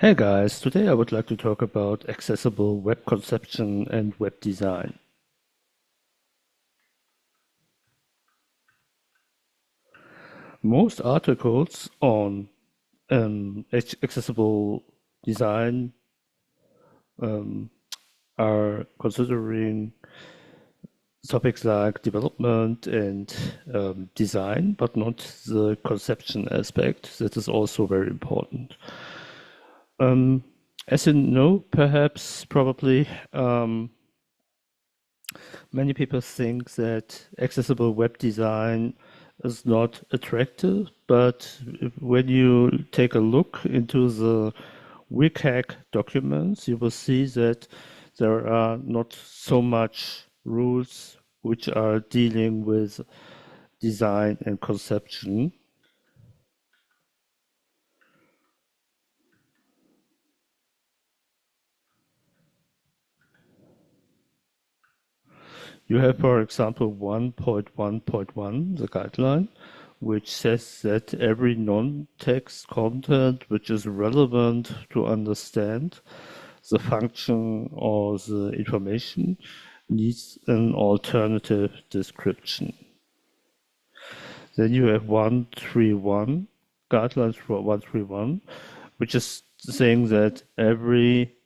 Hey guys, today I would like to talk about accessible web conception and web design. Most articles on accessible design um, are considering topics like development and design, but not the conception aspect. That is also very important. Um, as you know, perhaps, probably, many people think that accessible web design is not attractive, but when you take a look into the WCAG documents, you will see that there are not so much rules which are dealing with design and conception. You have, for example, 1.1.1, the guideline, which says that every non-text content which is relevant to understand the function or the information needs an alternative description. Then you have 131, guidelines for 131, which is saying that every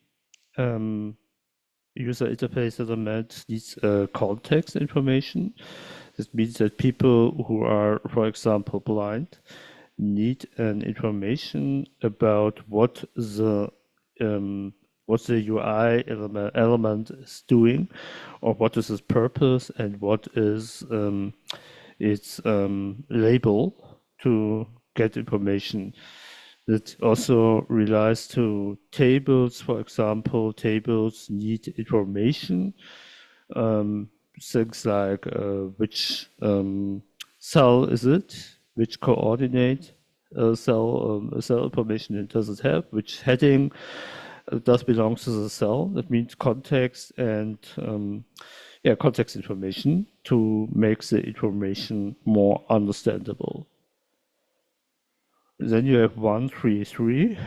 user interface element needs context information. This means that people who are, for example, blind, need an information about what the UI element is doing, or what is its purpose, and what is its label to get information. It also relies to tables. For example, tables need information, things like which cell is it, which coordinate cell information does it have, which heading does belong to the cell. That means context and context information to make the information more understandable. Then you have 133,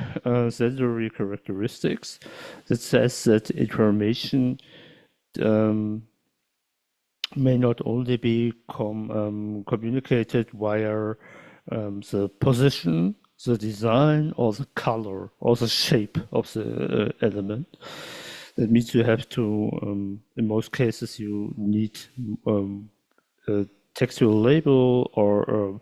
sensory characteristics, that says that information may not only be communicated via the position, the design, or the color, or the shape of the element. That means you have to, in most cases, you need a textual label or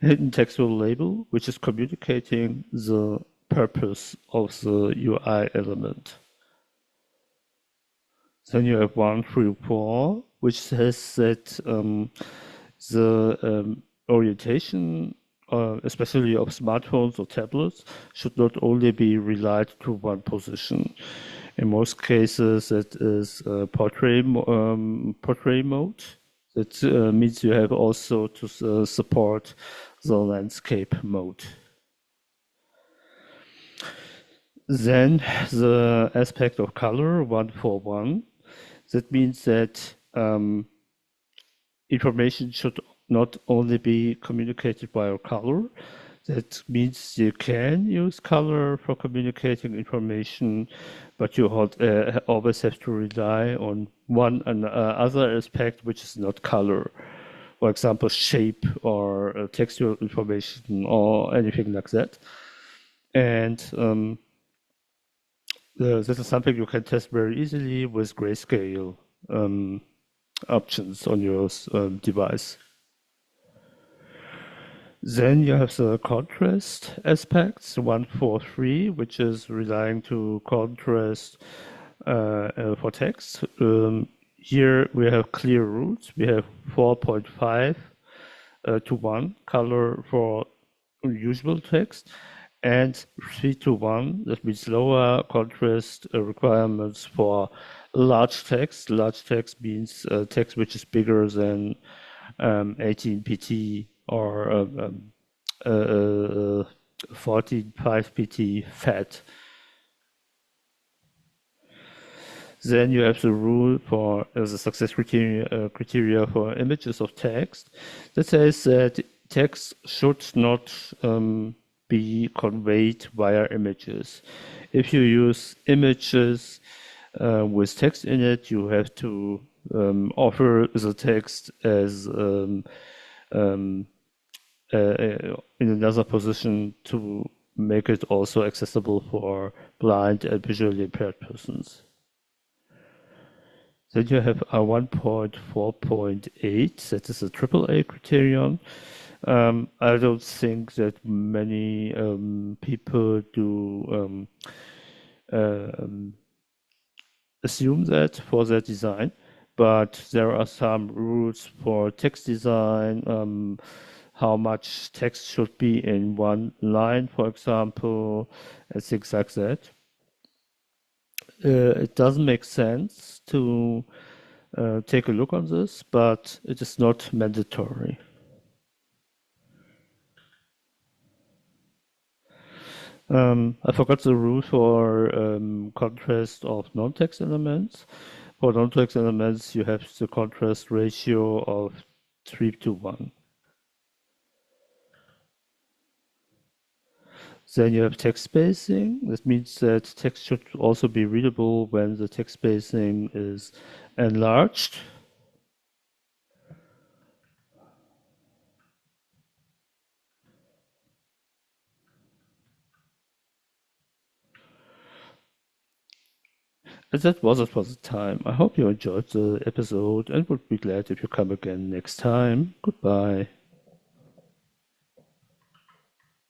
hidden textual label, which is communicating the purpose of the UI element. Then you have 134, which says that the orientation, especially of smartphones or tablets, should not only be relied to one position. In most cases, that is portrait mode. That means you have also to support the landscape mode. Then the aspect of color, 141. That means that information should not only be communicated via color. That means you can use color for communicating information, but you always have to rely on one other aspect, which is not color. For example, shape or textual information or anything like that. And this is something you can test very easily with grayscale options on your device. Then you have the contrast aspects, 143, which is relying to contrast for text. Here we have clear rules. We have 4.5 to 1 color for usual text, and 3 to 1, that means lower contrast requirements for large text. Large text means text which is bigger than 18 pt or 14.5 pt fat. Then you have the rule for the success criteria for images of text that says that text should not be conveyed via images. If you use images with text in it, you have to offer the text as in another position to make it also accessible for blind and visually impaired persons. Then you have a 1.4.8, that is a AAA criterion. I don't think that many people do assume that for their design, but there are some rules for text design, how much text should be in one line, for example, and things like that. It doesn't make sense to take a look on this, but it is not mandatory. I forgot the rule for contrast of non-text elements. For non-text elements, you have the contrast ratio of 3:1. Then you have text spacing. This means that text should also be readable when the text spacing is enlarged. And that was it for the time. I hope you enjoyed the episode and would be glad if you come again next time. Goodbye.